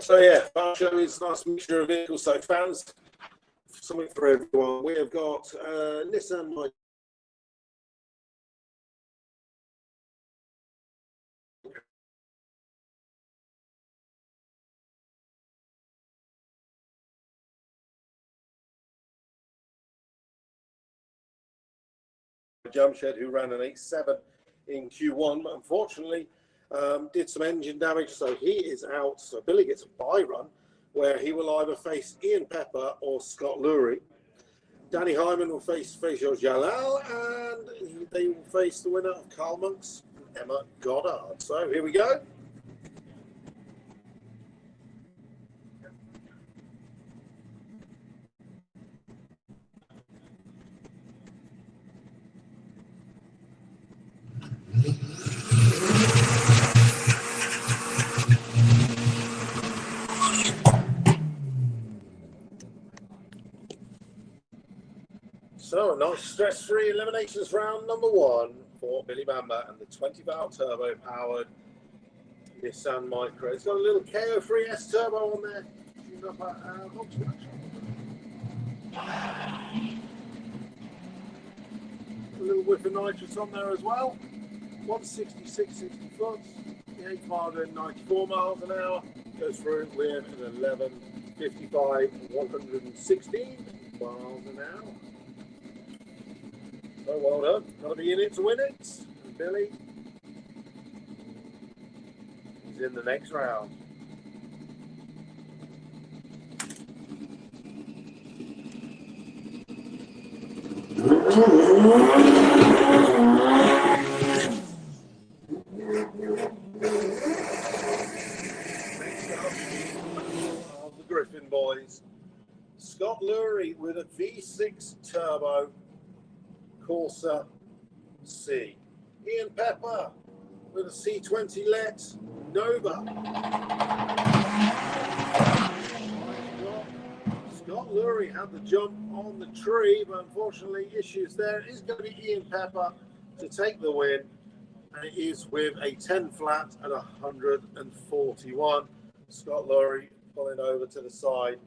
So yeah, our show is a nice mixture of vehicles. So fans, something for everyone. We have got Nissan Micra Jamshed, who ran an 8.7 in Q1, but unfortunately did some engine damage, so he is out. So Billy gets a bye run, where he will either face Ian Pepper or Scott Lurie. Danny Hyman will face Faisal Jalal, and they will face the winner of Karl Monks and Emma Goddard. So here we go. So a nice stress-free eliminations round number 1 for Billy Bamba and the 20-valve turbo-powered Nissan Micra. It's got a little KO3 S turbo on there. A little whiff of nitrous on there as well. 166 60 foot, the 894 miles an hour. Goes through with an 1155 116 miles an hour. So well done. Got to be in it to win it. And Billy is in the next round. The Griffin boys. Scott Lurie with a V6 turbo Corsa C. Ian Pepper with a C20 Let Nova. Scott Lurie had the jump on the tree, but unfortunately issues there. It is going to be Ian Pepper to take the win, and it is with a 10 flat at 141. Scott Lurie pulling over to the side.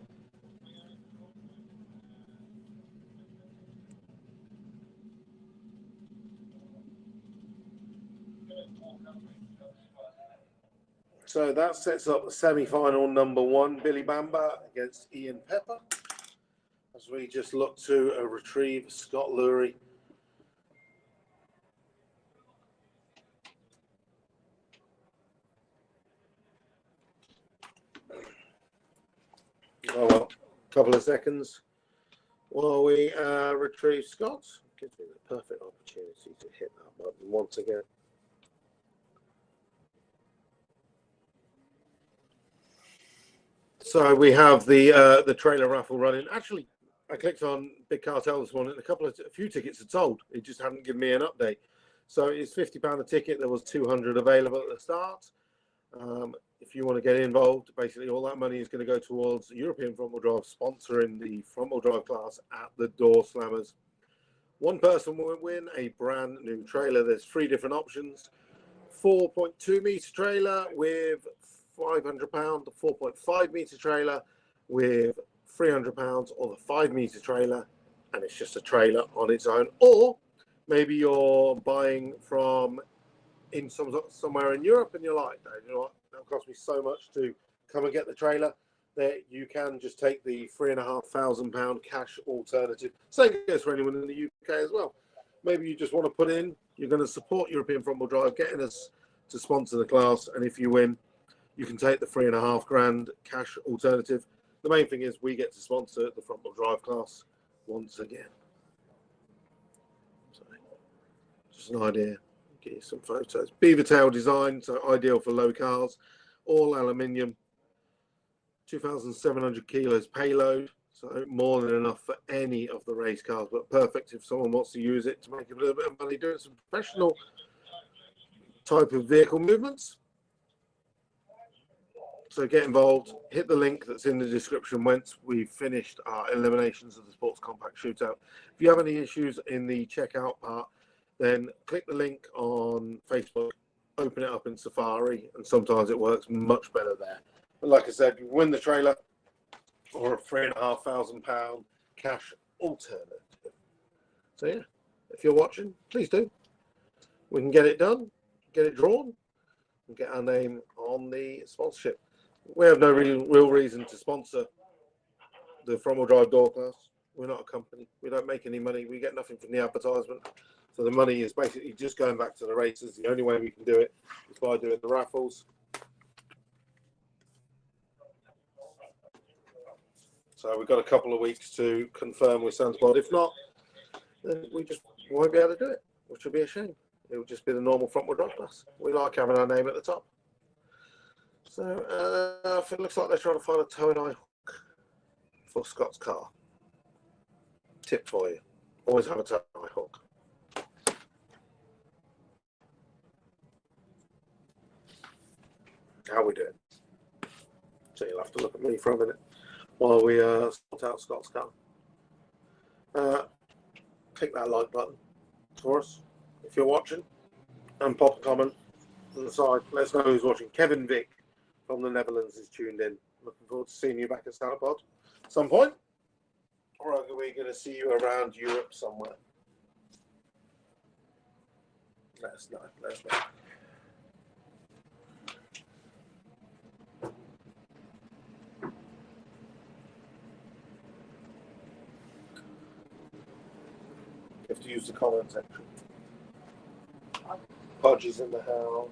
So that sets up the semi-final number 1, Billy Bamba against Ian Pepper, as we just look to retrieve Scott Lurie. Oh well, a couple of seconds while we retrieve Scott. Gives me the perfect opportunity to hit that button once again. So we have the trailer raffle running. Actually, I clicked on Big Cartel this morning, and a few tickets are sold. It just hadn't given me an update. So it's £50 a ticket. There was 200 available at the start. If you want to get involved, basically all that money is going to go towards European Front Wheel Drive sponsoring the front wheel drive class at the Door Slammers. One person will win a brand new trailer. There's 3 different options: 4.2 meter trailer with £500, the 4.5 meter trailer with £300, or the 5 meter trailer, and it's just a trailer on its own. Or maybe you're buying from somewhere in Europe, and you're like, you know what, that'll cost me so much to come and get the trailer, that you can just take the £3,500 cash alternative. Same goes for anyone in the UK as well. Maybe you just want to put in, you're going to support European Front Wheel Drive, getting us to sponsor the class, and if you win, you can take the £3,500 cash alternative. The main thing is we get to sponsor the front wheel drive class once again. So, just an idea. Get you some photos. Beaver tail design, so ideal for low cars. All aluminium. 2,700 kilos payload, so more than enough for any of the race cars, but perfect if someone wants to use it to make a little bit of money doing some professional type of vehicle movements. So get involved, hit the link that's in the description once we've finished our eliminations of the Sports Compact Shootout. If you have any issues in the checkout part, then click the link on Facebook, open it up in Safari, and sometimes it works much better there. But like I said, you win the trailer or a £3,500 cash alternative. So yeah, if you're watching, please do. We can get it done, get it drawn, and get our name on the sponsorship. We have no real reason to sponsor the front-wheel drive door class. We're not a company. We don't make any money. We get nothing from the advertisement. So the money is basically just going back to the racers. The only way we can do it is by doing the raffles. So we've got a couple of weeks to confirm with Sunspot. If not, then we just won't be able to do it, which would be a shame. It would just be the normal front-wheel drive class. We like having our name at the top. So if it looks like they're trying to find a towing eye hook for Scott's car. Tip for you: always have a towing eye hook. How are we doing? So you'll have to look at me for a minute while we sort out Scott's car. Click that like button for us if you're watching, and pop a comment on the side. Let us know who's watching. Kevin Vick from the Netherlands is tuned in. Looking forward to seeing you back at Starpod at some point. Or are we going to see you around Europe somewhere? Let us know. Let us know. You have to use the comment section. Podge is in the house.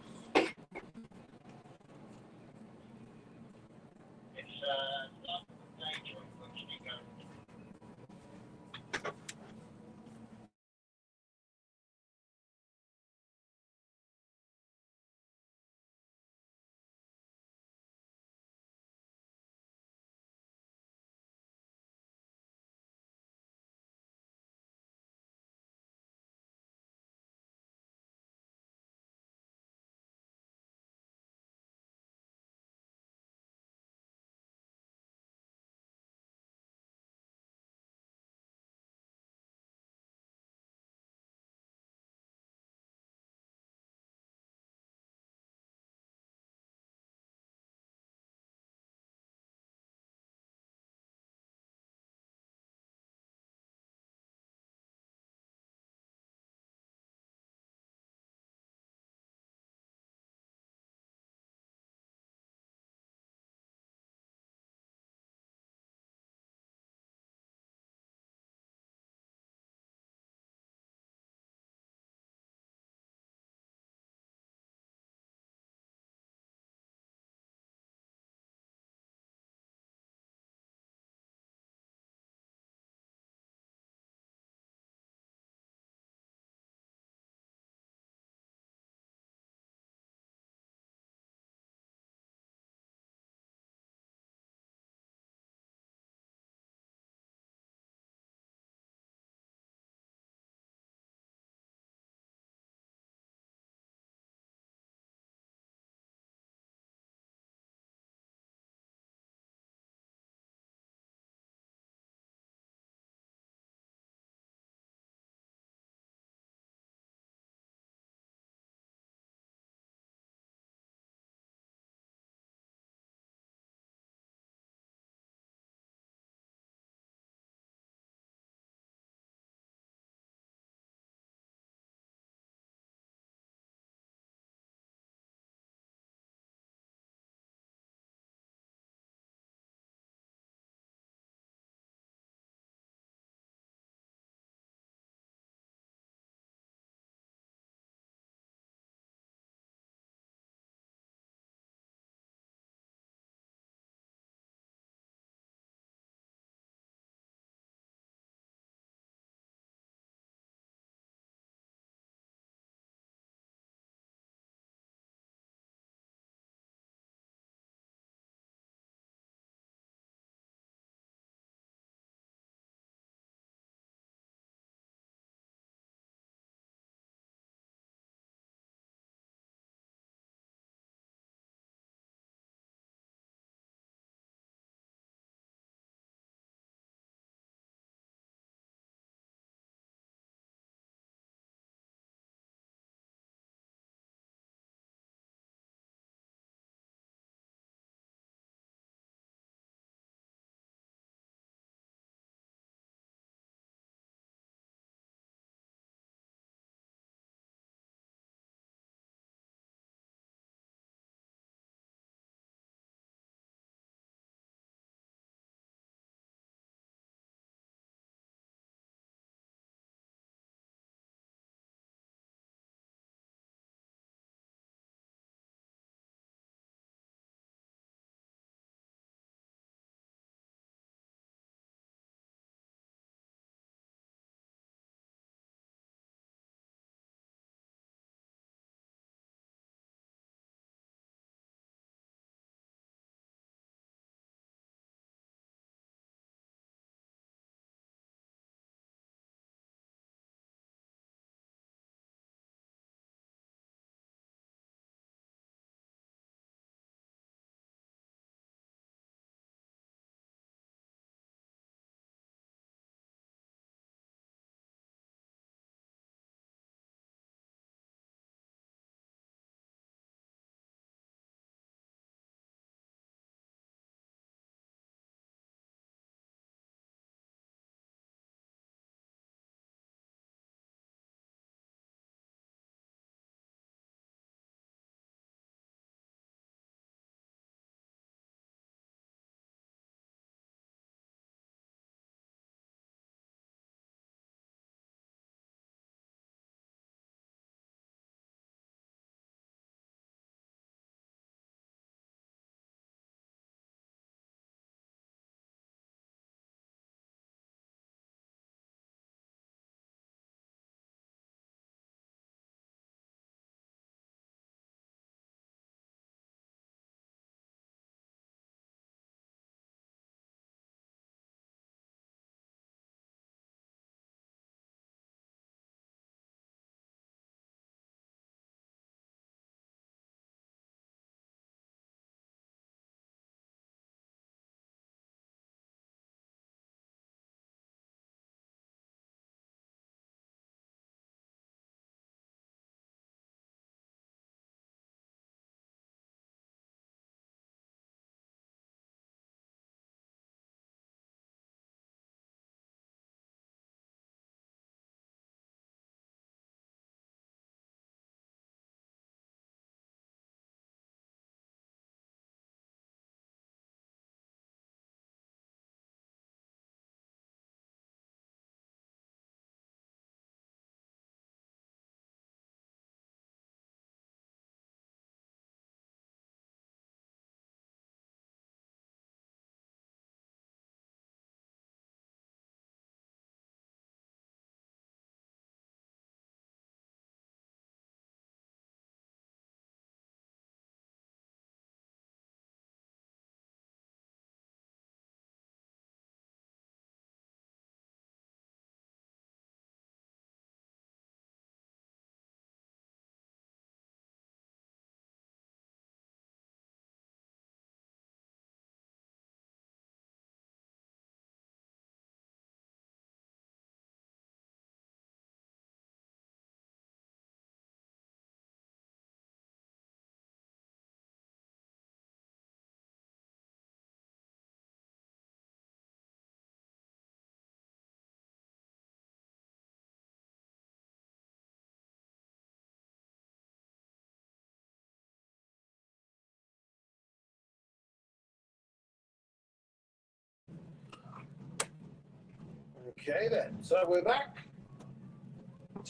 Okay then, so we're back.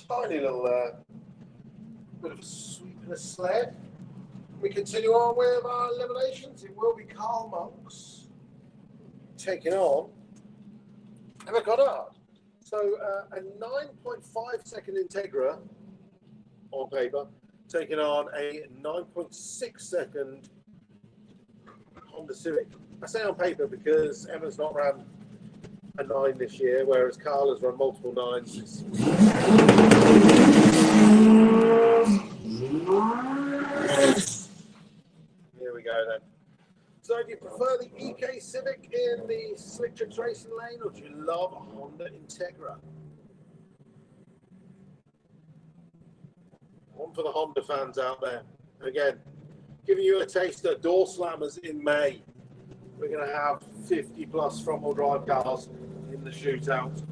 Tiny little bit of a sweep in a sled. We continue on with our eliminations. It will be Carl Monks taking on Emma Goddard. So a 9.5 second Integra on paper, taking on a 9.6 second Honda Civic. I say on paper because Emma's not ran a 9 this year, whereas Carl has run multiple 9s. Here we go then. So do you prefer the EK Civic in the Slick Tricks Racing lane, or do you love a Honda Integra? One for the Honda fans out there. Again, giving you a taste of door slammers in May. We're going to have 50 plus front-wheel drive cars in the shootout.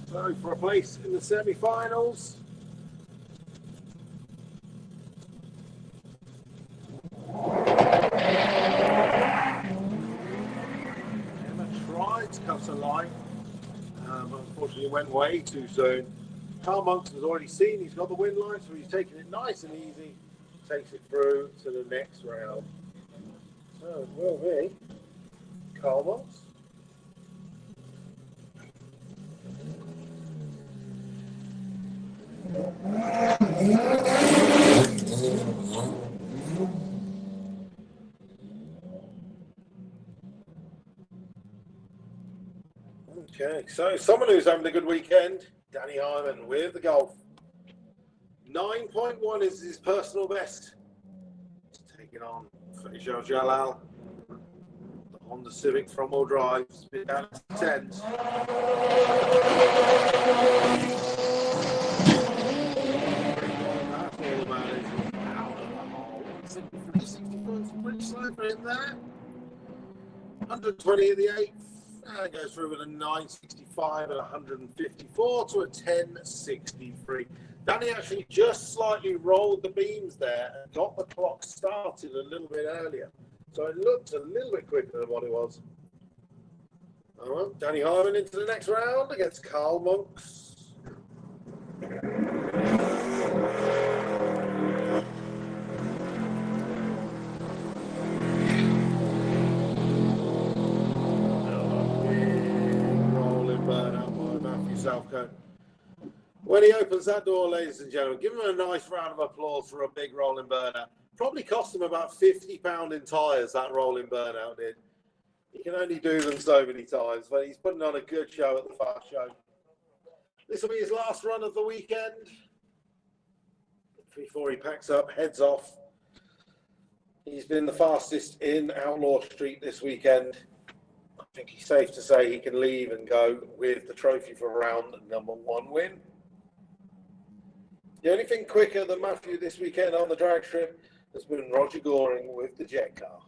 So for a place in the semi-finals, Emma tried to cut a line, unfortunately it went way too soon. Carl Monks has already seen he's got the win line, so he's taking it nice and easy, takes it through to the next round. So it will be Carl Monks. Okay, so someone who's having a good weekend, Danny Hyman with the golf. 9.1 is his personal best. He's taking on Faisal Jalal. The Honda Civic front-wheel drive, spin down to 10s. That's all about it. Out of the hole. 364, pretty slow for him there. 120 at the 8th. And goes through with a 965 and 154 to a 1063. Danny actually just slightly rolled the beams there and got the clock started a little bit earlier. So it looked a little bit quicker than what it was. All right, Danny Hyman into the next round against Carl Monks. Southcote. When he opens that door, ladies and gentlemen, give him a nice round of applause for a big rolling burnout. Probably cost him about £50 in tyres, that rolling burnout did. He can only do them so many times, but he's putting on a good show at the fast show. This will be his last run of the weekend. Before he packs up, heads off. He's been the fastest in Outlaw Street this weekend. I think he's safe to say he can leave and go with the trophy for round number 1 win. The only thing quicker than Matthew this weekend on the drag strip has been Roger Goring with the jet car.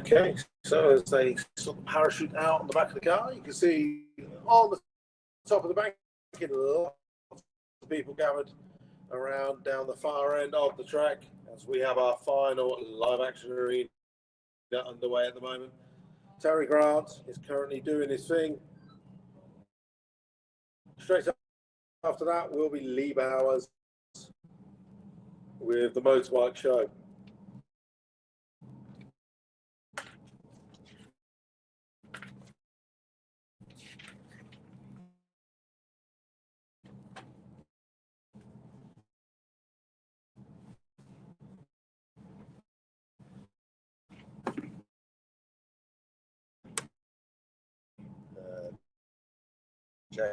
Okay, so as they sort of parachute out on the back of the car, you can see on the top of the bank, lots of people gathered around down the far end of the track as we have our final live action arena underway at the moment. Terry Grant is currently doing his thing. Straight after that will be Lee Bowers with the motorbike show. 1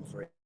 3.